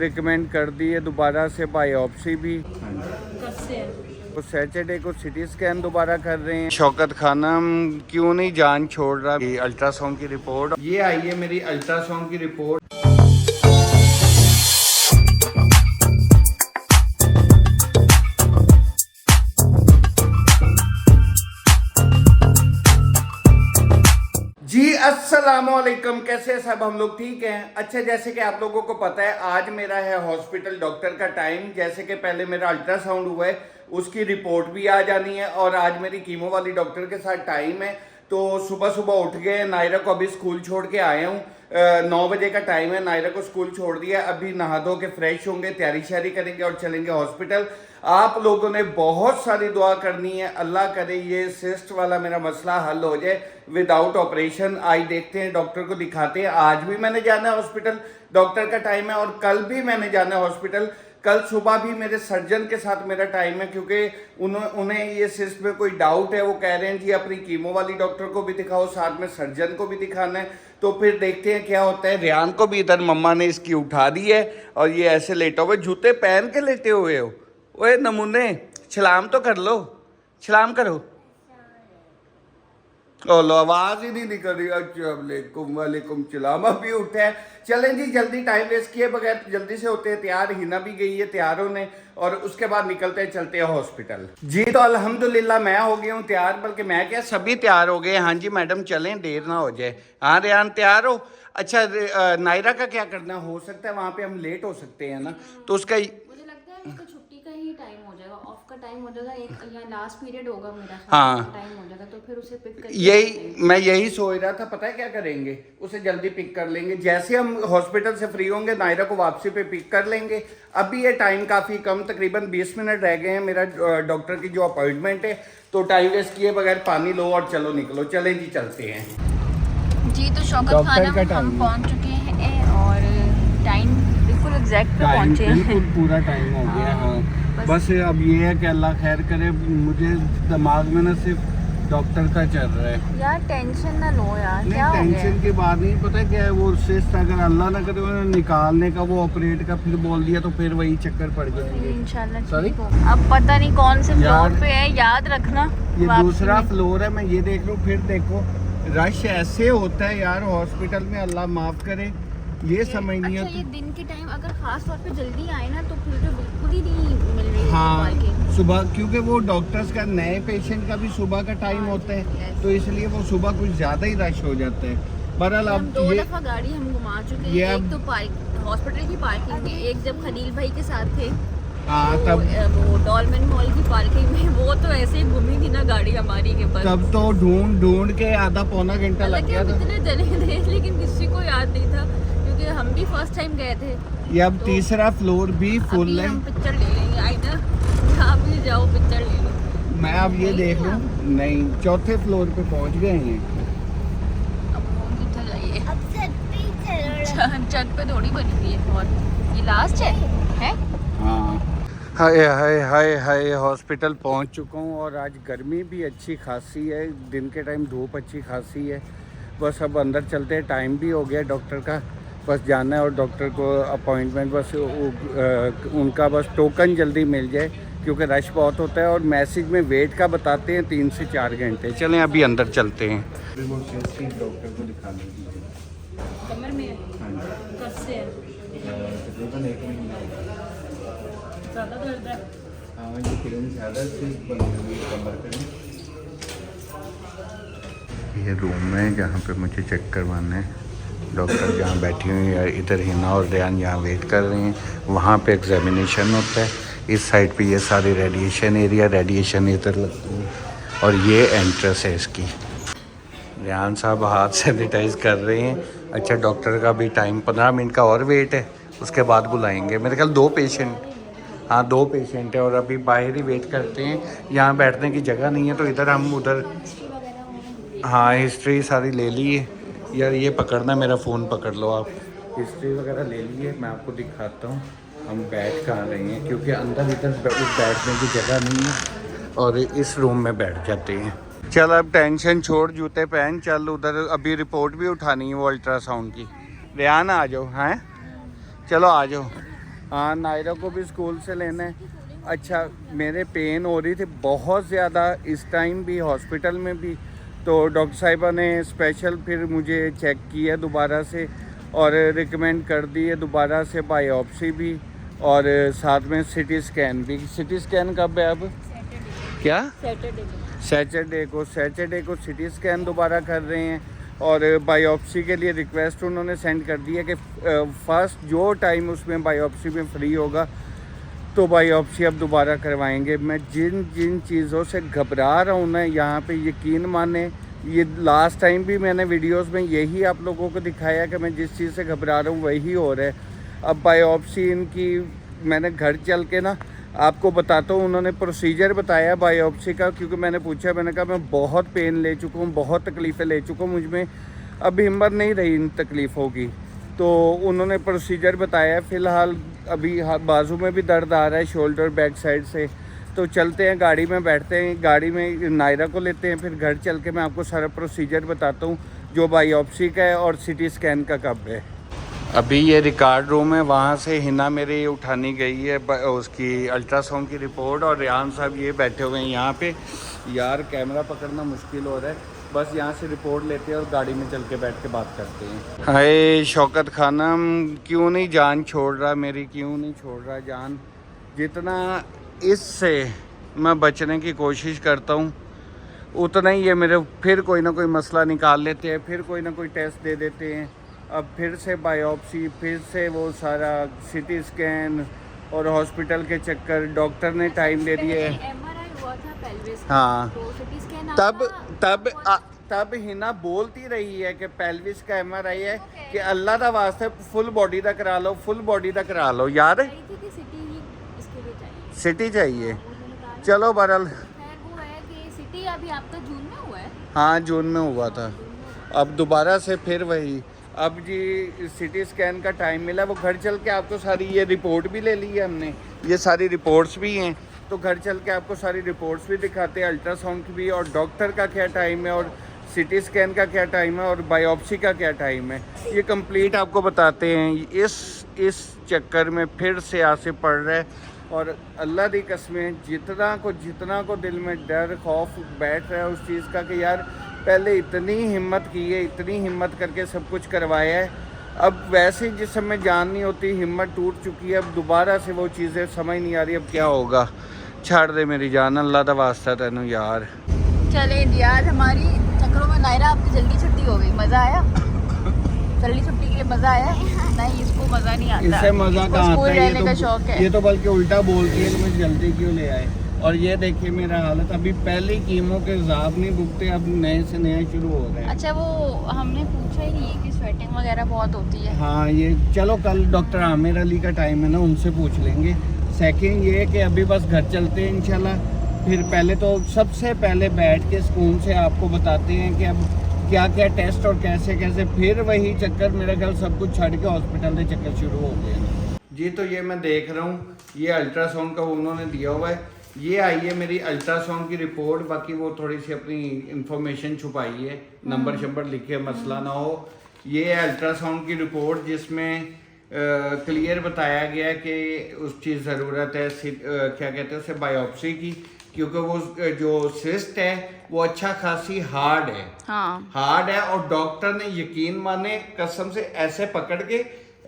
Recommend कर दी है दोबारा से बायोप्सी भी। कब से है? तो सैटरडे को सिटी स्कैन दोबारा कर रहे हैं। शौकत खानम क्यों नहीं जान छोड़ रहा। ये अल्ट्रासाउंड की रिपोर्ट ये आई है, मेरी अल्ट्रासाउंड की रिपोर्ट। जी अस्सलामुअलैकुम, कैसे हैं सब? हम लोग ठीक हैं। अच्छा, जैसे कि आप लोगों को पता है आज मेरा है हॉस्पिटल डॉक्टर का टाइम। जैसे कि पहले मेरा अल्ट्रासाउंड हुआ है, उसकी रिपोर्ट भी आ जानी है और आज मेरी कीमो वाली डॉक्टर के साथ टाइम है। तो सुबह सुबह उठ गए, नायरा को अभी स्कूल छोड़ के आया हूँ। 9 बजे का टाइम है, नायरा को स्कूल छोड़ दिया। अभी नहा धो के फ्रेश होंगे, तैयारी श्यारी करेंगे और चलेंगे हॉस्पिटल। आप लोगों ने बहुत सारी दुआ करनी है, अल्लाह करे ये सिस्ट वाला मेरा मसला हल हो जाए विदाउट ऑपरेशन। आज देखते हैं, डॉक्टर को दिखाते हैं। आज भी मैंने जाना है हॉस्पिटल, डॉक्टर का टाइम है, और कल भी मैंने जाना है हॉस्पिटल। कल सुबह भी मेरे सर्जन के साथ मेरा टाइम है, क्योंकि उन्हें ये सिस्ट में कोई डाउट है। वो कह रहे हैं जी अपनी कीमो वाली डॉक्टर को भी दिखाओ, साथ में सर्जन को भी दिखाना है। तो फिर देखते हैं क्या होता है। रियान को भी इधर मम्मा ने इसकी उठा दी है और ये ऐसे लेटा हुए, जूते पहन के लेटे हुए हो। ओए नमूने, सलाम तो कर लो, सलाम करो। लो, आवाज ही नहीं निकल रही। अस्सलाम वालेकुम सलाम। अभी उठे। चलें जी, जल्दी टाइम वेस्ट किए बगैर जल्दी से होते हैं तैयार। हिना भी गई है तैयार होने और उसके बाद निकलते हैं, चलते हैं हॉस्पिटल। जी तो अल्हम्दुलिल्लाह मैं हो गया हूँ तैयार, बल्कि मैं क्या सभी तैयार हो गए। हाँ जी मैडम चलें, देर ना हो जाए। हाँ रियान तैयार हो? अच्छा नायरा का क्या करना? हो सकता है वहाँ पे हम लेट हो सकते हैं ना, तो उसका मुझे लगता है इसका छुट्टी का ही टाइम हो जाएगा, ऑफ का टाइम हो जाएगा। एक या लास्ट पीरियड होगा मेरा, हाँ टाइम हो जाएगा, तो फिर उसे पिक कर यही सोच रहा था। पता है क्या करेंगे, उसे जल्दी पिक कर लेंगे। जैसे हम हॉस्पिटल से फ्री होंगे, नायरा को वापसी पे पिक कर लेंगे। अभी ये टाइम काफ़ी कम, तकरीबन 20 मिनट रह गए हैं मेरा डॉक्टर की जो अपॉइंटमेंट है। तो टाइम वेस्ट किए बगैर पानी लो और चलो निकलो। चलें जी चलते हैं जी। तो शौकत खाना हम पहुंच चुके हैं और टाइम बिल्कुल एग्जैक्ट पे पहुंचे हैं। बिल्कुल पूरा टाइम हो गया। हाँ बस अब ये है कि अल्लाह खैर करे। मुझे दिमाग में ना सिर्फ डॉक्टर का चल रहा है यार। टेंशन ना लो यार, नहीं, क्या हो गया? टेंशन की बात नहीं, पता है क्या है, वो सिस्ट अगर अल्लाह ना करे उन्हें निकालने का, वो ऑपरेट का फिर बोल दिया तो फिर वही चक्कर पड़ जाएंगे इंशाल्लाह सॉरी। ठीक हो। अब पता नहीं कौन से फ्लोर पे है, याद रखना। ये वापसी दूसरा में। फ्लोर है, मैं ये देख लूँ। फिर देखो रश ऐसे होता है यार हॉस्पिटल में, अल्लाह माफ करे। ये समझ नहीं अच्छा, होती। ये दिन के टाइम अगर खास तौर पे जल्दी आए ना तो फिर तो बिल्कुल ही नहीं मिल रही है हाँ पार्किंग। सुबह, क्योंकि वो डॉक्टर्स का नए पेशेंट का भी सुबह का टाइम होता है, तो इसलिए वो सुबह कुछ ज़्यादा ही रश हो जाता है। बहरहाल हम अब 2 ये दफा गाड़ी हम घुमा चुके ये हैं। अब- एक तो हॉस्पिटल की पार्किंग में, एक जब खलील भाई के साथ थे हाँ तो तब वो डॉलमेन मॉल की पार्किंग में। वो तो ऐसे ही घूमी थी ना गाड़ी हमारी के पास। तब तो ढूंढ के आधा पौना घंटा लग हालांकि गया हम था। इतने जने थे लेकिन किसी को याद नहीं था, क्योंकि हम भी फर्स्ट टाइम गए थे। ये अब तीसरा फ्लोर भी फुल अभी है। हम पिक्चर ले लेंगे, आई ना जहाँ भी जाओ पिक्चर ले लो। मैं अब ये देख लूँ, नहीं चौथे फ्लोर पे पहुंच गए हैं। अब फोन की चलाइए। छत पे थोड़ी बनी हुई है और ये लास्ट है? हाँ हाय हाय हाय हाय, हॉस्पिटल पहुंच चुका हूँ और आज गर्मी भी अच्छी खासी है, दिन के टाइम धूप अच्छी खासी है। बस अब अंदर चलते हैं, टाइम भी हो गया डॉक्टर का। बस जाना है और डॉक्टर को अपॉइंटमेंट, बस उनका बस टोकन जल्दी मिल जाए, क्योंकि रश बहुत होता है। और मैसेज में वेट का बताते हैं 3 से 4 घंटे। चलें अभी अंदर चलते हैं। डॉक्टर को दिखा लीजिए। कमर में कब से है? तकरीबन 1 महीना ज़्यादा दर्द है? हाँ ये फिल्म ज़्यादा चीज़ बनी हुई है कमर पे। ये रूम है जहाँ पे मुझे चेक करवाना है। डॉक्टर जहाँ बैठी हुई है, इधर हिना और रियान यहाँ वेट कर रहे हैं। वहाँ पे एग्जामिनेशन होता है। इस साइड पे ये सारी रेडिएशन एरिया, रेडिएशन इधर लगती है और ये एंट्रेंस है इसकी। रियान साहब हाथ सैनिटाइज कर रहे हैं। अच्छा डॉक्टर का भी टाइम 15 मिनट का और वेट है, उसके बाद बुलाएंगे। मेरे ख्याल 2 पेशेंट, हाँ 2 पेशेंट है और अभी बाहर ही वेट करते हैं। यहाँ बैठने की जगह नहीं है तो इधर हम उधर, हाँ हिस्ट्री सारी ले ली है। यार ये पकड़ना, मेरा फ़ोन पकड़ लो आप। हिस्ट्री वगैरह ले ली है, मैं आपको दिखाता हूँ हम बैठ कहाँ रहे हैं, क्योंकि अंदर इधर बैठने की जगह नहीं है और इस रूम में बैठ जाते हैं। चल अब टेंशन छोड़, जूते पहन, चल उधर। अभी रिपोर्ट भी उठानी है वो अल्ट्रासाउंड की। रियान आ जाओ, हैं चलो आ जाओ। हाँ, नायरा को भी स्कूल से लेना है। अच्छा, मेरे पेन हो रही थी बहुत ज़्यादा इस टाइम भी, हॉस्पिटल में भी, तो डॉक्टर साहिबा ने स्पेशल फिर मुझे चेक किया दोबारा से और रिकमेंड कर दी है दोबारा से बायोप्सी भी, और साथ में सिटी स्कैन भी। सिटी स्कैन कब है अब? क्या? सैटरडे को सिटी स्कैन दोबारा कर रहे हैं, और बायोप्सी के लिए रिक्वेस्ट उन्होंने सेंड कर दी है कि फर्स्ट जो टाइम उसमें बायोप्सी में फ्री होगा तो बायोप्सी अब दोबारा करवाएंगे। मैं जिन जिन चीज़ों से घबरा रहा हूँ ना, यहाँ पे यकीन माने, ये लास्ट टाइम भी मैंने वीडियोस में यही आप लोगों को दिखाया कि मैं जिस चीज़ से घबरा रहा हूँ वही हो रहा है। अब बायोप्सी इनकी मैंने घर चल के ना आपको बताता हूँ, उन्होंने प्रोसीजर बताया बायोप्सी का, क्योंकि मैंने पूछा, मैंने कहा मैं बहुत पेन ले चुका हूँ, बहुत तकलीफ़ें ले चुका हूँ, मुझ में अब हिम्मत नहीं रही इन तकलीफ़ों की। तो उन्होंने प्रोसीजर बताया। फ़िलहाल अभी बाजू में भी दर्द आ रहा है, शोल्डर बैक साइड से। तो चलते हैं, गाड़ी में बैठते हैं, गाड़ी में नायरा को लेते हैं, फिर घर चल के मैं आपको सारा प्रोसीजर बताता हूँ जो बायोप्सी का है और सिटी स्कैन का कब है। अभी ये रिकॉर्ड रूम है, वहाँ से हिना मेरी उठानी गई है उसकी अल्ट्रासाउंड की रिपोर्ट, और रेहान साहब ये बैठे हुए हैं यहाँ पे। यार कैमरा पकड़ना मुश्किल हो रहा है, बस यहाँ से रिपोर्ट लेते हैं और गाड़ी में चल के बैठ के बात करते हैं। हाय शौकत खानम, क्यों नहीं जान छोड़ रहा मेरी, क्यों नहीं छोड़ रहा जान? जितना इससे मैं बचने की कोशिश करता हूँ उतना ही ये मेरे फिर कोई ना कोई मसला निकाल लेते हैं, फिर कोई ना कोई टेस्ट दे देते हैं। अब फिर से बायोप्सी, फिर से वो सारा सिटी स्कैन और हॉस्पिटल के चक्कर, डॉक्टर ने टाइम दे दिए। MRI हुआ था पेल्विस, हाँ, तो सिटी स्कैन तब हिना बोलती रही है कि पेल्विस का MRI है कि अल्लाह दा वास्ते फुल बॉडी दा करा लो, फुल बॉडी दा करा लो यार, सिटी चाहिए। चलो बहरहाल, वो है कि सिटी अभी आपका जून में हुआ है। हाँ जून में हुआ था, अब दोबारा से फिर वही। अब जी सिटी स्कैन का टाइम मिला, वो घर चल के आपको सारी ये रिपोर्ट भी ले ली है हमने, ये सारी रिपोर्ट्स भी हैं, तो घर चल के आपको सारी रिपोर्ट्स भी दिखाते हैं, अल्ट्रासाउंड की भी, और डॉक्टर का क्या टाइम है, और सिटी स्कैन का क्या टाइम है, और बायोप्सी का क्या टाइम है, ये कंप्लीट आपको बताते हैं। इस चक्कर में फिर से आसे पड़ रहा है, और अल्लाह दी कसमें जितना को दिल में डर खौफ बैठ रहा है उस चीज़ का कि यार पहले इतनी हिम्मत की है, इतनी हिम्मत करके सब कुछ करवाया है, अब वैसे जिस समय जान नहीं होती, हिम्मत टूट चुकी है, अब दोबारा से वो चीज़ें समझ नहीं आ रही अब क्या होगा। छाड़ दे मेरी जान, अल्लाह दा वास्ता तेनू यार। चले यार, हमारी चक्करों में नायरा आपकी जल्दी छुट्टी हो गई, मज़ा आया? जल्दी छुट्टी के लिए मज़ा आया? नहीं, इसको मज़ा नहीं आता, इससे मज़ा कहाँ आता है, रहने का शौक है। ये तो बल्कि उल्टा बोलती है कि मुझे जल्दी क्यों ले आए। और ये देखिए मेरा हालत, अभी पहली कीमों के हिसाब नहीं भुगते, अब नए से नया शुरू हो रहे हैं। अच्छा, वो हमने पूछा ही नहीं है कि स्वेटिंग वगैरह बहुत होती है। हाँ, ये चलो कल डॉक्टर आमिर अली का टाइम है ना, उनसे पूछ लेंगे। सेकंड ये है कि अभी बस घर चलते हैं इंशाल्लाह, फिर पहले तो सबसे पहले बैठ के सुकून से आपको बताते हैं कि अब क्या क्या टेस्ट और कैसे कैसे, फिर वही चक्कर मेरा ख्याल सब कुछ छड़ के हॉस्पिटल के चक्कर शुरू हो गए जी। तो ये मैं देख रहा हूँ, ये अल्ट्रासाउंड का उन्होंने दिया हुआ है, ये आई है मेरी अल्ट्रासाउंड की रिपोर्ट, बाकी वो थोड़ी सी अपनी इंफॉर्मेशन छुपाई है, नंबर शंबर लिखे, मसला ना हो। ये है अल्ट्रासाउंड की रिपोर्ट जिसमें क्लियर बताया गया है कि उसकी ज़रूरत है क्या कहते हैं उसे, बायोप्सी की, क्योंकि वो जो सिस्ट है वो अच्छा खासी हार्ड है। हाँ, हार्ड है, और डॉक्टर ने यकीन माने कसम से ऐसे पकड़ के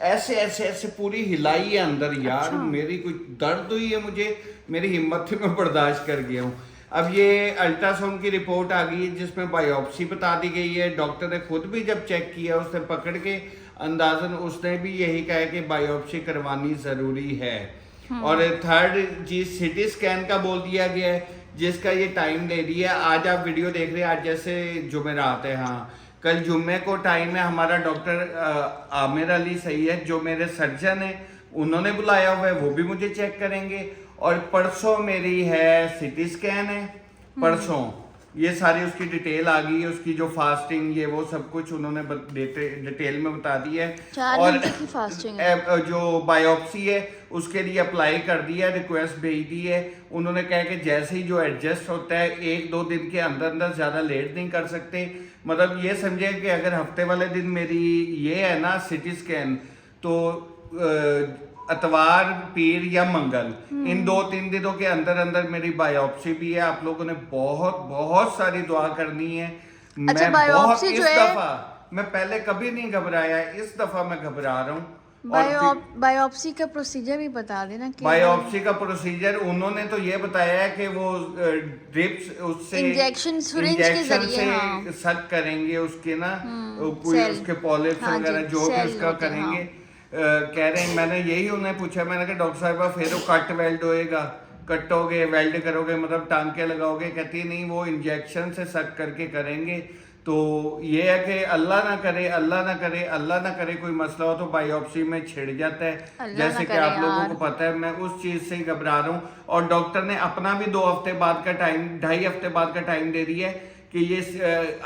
ऐसे ऐसे ऐसे पूरी हिलाई है अंदर यार। अच्छा। मेरी कुछ दर्द हुई है मुझे, मेरी हिम्मत थी, मैं बर्दाश्त कर गया हूँ। अब ये अल्ट्रासाउंड की रिपोर्ट आ गई है जिसमें बायोप्सी बता दी गई है। डॉक्टर ने खुद भी जब चेक किया, उसने पकड़ के अंदाजन उसने भी यही कहा कि बायोप्सी करवानी ज़रूरी है। और थर्ड चीज सिटी स्कैन का बोल दिया गया है जिसका ये टाइम दे दिया है। आज आप वीडियो देख रहे हैं, आज जैसे जुमेरात है, हाँ कल जुम्मे को टाइम है। हमारा डॉक्टर आमिर अली सैयद जो मेरे सर्जन है उन्होंने बुलाया हुआ है, वो भी मुझे चेक करेंगे। और परसों मेरी है सिटी स्कैन है, परसों ये सारी उसकी डिटेल आ गई है, उसकी जो फास्टिंग ये वो सब कुछ उन्होंने डिटेल में बता दी है। और की फास्टिंग है। जो बायोप्सी है उसके लिए अप्लाई कर दिया है, रिक्वेस्ट भेज दी है। उन्होंने कहा कि जैसे ही जो एडजस्ट होता है 1-2 दिन के अंदर अंदर ज़्यादा लेट नहीं कर सकते। मतलब ये समझे कि अगर हफ्ते वाले दिन मेरी ये है ना सिटी स्कैन, तो इतवार, पीर या मंगल, इन 2-3 दिनों के अंदर अंदर मेरी बायोप्सी भी है। आप लोगों ने बहुत बहुत सारी दुआ करनी है। अच्छा, मैं बायोप्सी बहुत जो इस है- दफा, मैं पहले कभी नहीं घबराया, इस दफा मैं घबरा रहा हूँ। और बायोप्सी का प्रोसीजर भी बता देना कि बायोप्सी का प्रोसीजर उन्होंने तो ये बताया है कि वो ड्रिप्स उससे इंजेक्शन सिरिंज के इंजेक्शन जरिए, से हाँ। सक करेंगे उसके ना कोई सेल। उसके पॉलिप्स हाँ वगैरह जी, जो भी सेल उसका होते हैं, करेंगे। कह रहे हैं, मैंने यही उन्हें पूछा, मैंने कहा डॉक्टर साहब फिर वो कट वेल्ड होएगा, कटोगे वेल्ड करोगे मतलब टांके लगाओगे? कहती नहीं, वो इंजेक्शन से सक करके करेंगे। तो ये है कि अल्लाह ना करे, अल्लाह ना करे, अल्लाह ना करे कोई मसला हो तो बायोप्सी में छिड़ जाता है। अल्लाह जैसे ना कि करे आप लोगों यार। को पता है, मैं उस चीज से ही घबरा रहा हूँ। और डॉक्टर ने अपना भी 2 हफ्ते बाद का टाइम, 2.5 हफ्ते बाद का टाइम दे दिया है कि ये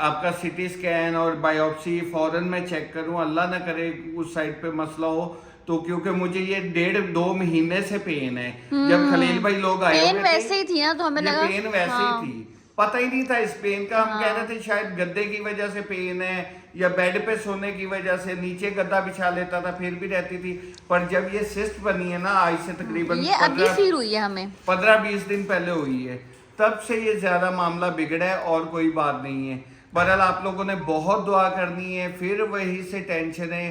आपका सीटी स्कैन और बायोप्सी फौरन मैं चेक करूँ। अल्लाह ना करे उस साइड पे मसला हो तो, क्योंकि मुझे ये 1.5-2 महीने से पेन है। जब खलील भाई लोग आए पेन हुए थे, वैसे ही थी ना, तो हमें ये लगा पेन वैसे हाँ। ही थी, पता ही नहीं था इस पेन का। हम कह रहे थे शायद गद्दे की वजह से पेन है या बेड पे सोने की वजह से, नीचे गद्दा बिछा लेता था फिर भी रहती थी। पर जब ये सिस्ट बनी है ना, आज से तकरीबन ये अभी फील हुई है हमें, 15-20 दिन पहले हुई है, तब से ये ज्यादा मामला बिगड़ा है और कोई बात नहीं है। बहरहाल आप लोगों ने बहुत दुआ करनी है, फिर वही से टेंशन है।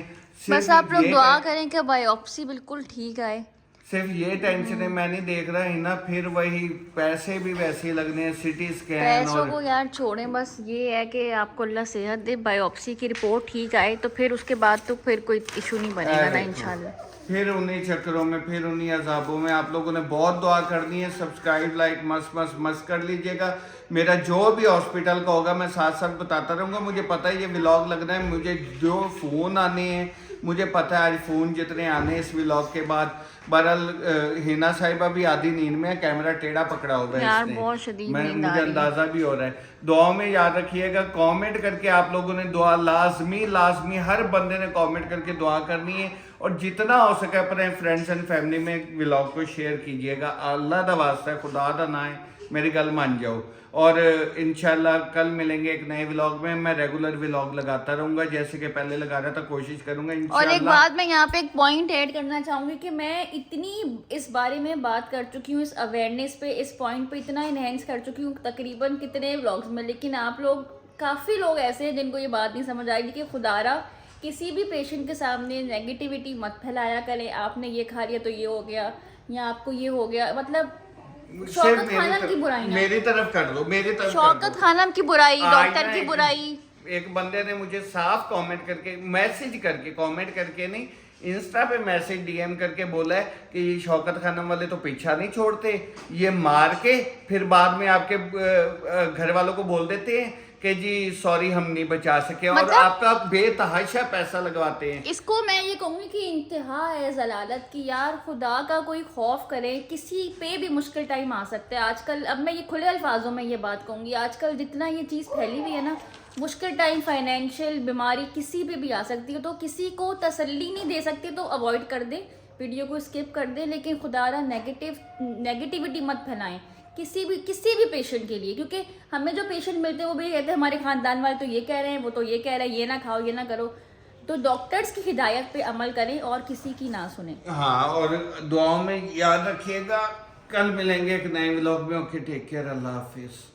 बस आप लोग दुआ करें कि बायोप्सी बिल्कुल ठीक आए। सिर्फ ये टेंशन है, मैं नहीं देख रहा है ना, फिर वही पैसे भी वैसे ही लगने हैं, सिटी स्कैन पैसों और को यार छोड़ें, बस ये है कि आपको अल्लाह सेहत दे, बायोप्सी की रिपोर्ट ठीक आए तो फिर उसके बाद तो फिर कोई इशू नहीं बनेगा ना इंशाल्लाह। फिर उन्हीं चक्करों में, फिर उन्हीं अजाबों में आप लोगों ने बहुत दुआ करनी है। सब्सक्राइब, लाइक मस्त कर लीजिएगा। मेरा जो भी हॉस्पिटल का होगा मैं साथ साथ बताता रहूँगा। मुझे पता है ये व्लॉग लगना है, मुझे जो फ़ोन आने हैं मुझे पता है, आज फ़ोन जितने आने इस व्लॉग के बाद। बहरहाल हिना साहिबा भी आधी नींद में, कैमरा टेढ़ा पकड़ा होगा यार इसने, बहुत शदीद मैं नींद आ मुझे रही है। अंदाजा भी हो रहा है। दुआओं में याद रखिएगा, कमेंट करके आप लोगों ने दुआ लाजमी हर बंदे ने कमेंट करके दुआ करनी है। और जितना हो सके अपने फ्रेंड्स एंड फैमिली में व्लॉग को शेयर कीजिएगा। अल्लाह दा वास्ता है, खुदा दा ना है, मेरी गल मान जाओ। और इंशाल्लाह कल मिलेंगे एक नए व्लॉग में। मैं रेगुलर व्लॉग लगाता रहूंगा जैसे कि पहले लगा रहा था, कोशिश करूंगा इंशाल्लाह। और एक बात मैं यहाँ पे एक पॉइंट ऐड करना चाहूंगी कि मैं इतनी इस बारे में बात कर चुकी हूँ, इस अवेयरनेस पे, इस पॉइंट पे इतना इनहेंस कर चुकी हूँ तकरीबन कितने व्लॉग्स में, लेकिन आप लोग, काफ़ी लोग ऐसे हैं जिनको ये बात नहीं समझ आएगी कि खुदारा किसी भी पेशेंट के सामने नेगेटिविटी मत फैलाया करें। आपने ये खा लिया तो ये हो गया, या आपको ये हो गया, मतलब शौकत खानम की बुराई ना, मेरी तरफ कर दो, मेरी तरफ शौकत खानम की बुराई, आज डॉक्टर ना की बुराई। एक बंदे ने मुझे साफ कमेंट करके, मैसेज करके, कमेंट करके नहीं, इंस्टा पे मैसेज डीएम करके बोला है कि ये शौकत खानम वाले तो पीछा नहीं छोड़ते, ये मार के फिर बाद में आपके घर वालों को बोल देते हैं कि जी सॉरी हम नहीं बचा सके, और मतलब, आपका बेतहाशा पैसा लगवाते हैं। इसको मैं ये कहूँगी कि इंतहा है जलालत की। यार खुदा का कोई खौफ करे, किसी पे भी मुश्किल टाइम आ सकता है आजकल। अब मैं ये खुले अल्फाजों में ये बात कहूँगी, आजकल जितना ये चीज़ फैली हुई है ना, मुश्किल टाइम, फाइनेंशियल, बीमारी किसी पे भी आ सकती है। तो किसी को तसल्ली नहीं दे सकते तो अवॉइड कर दे, वीडियो को स्किप कर दे, लेकिन खुदारा नेगेटिविटी मत फैलाएं किसी भी पेशेंट के लिए। क्योंकि हमें जो पेशेंट मिलते हैं वो भी कहते हैं हमारे खानदान वाले तो ये कह रहे हैं, वो तो ये कह रहे हैं, ये ना खाओ, ये ना करो। तो डॉक्टर्स की हिदायत पे अमल करें और किसी की ना सुने। हाँ, और दुआओं में याद रखिएगा। कल मिलेंगे एक नए व्लॉग में। ओके, टेक केयर, अल्लाह हाफिज।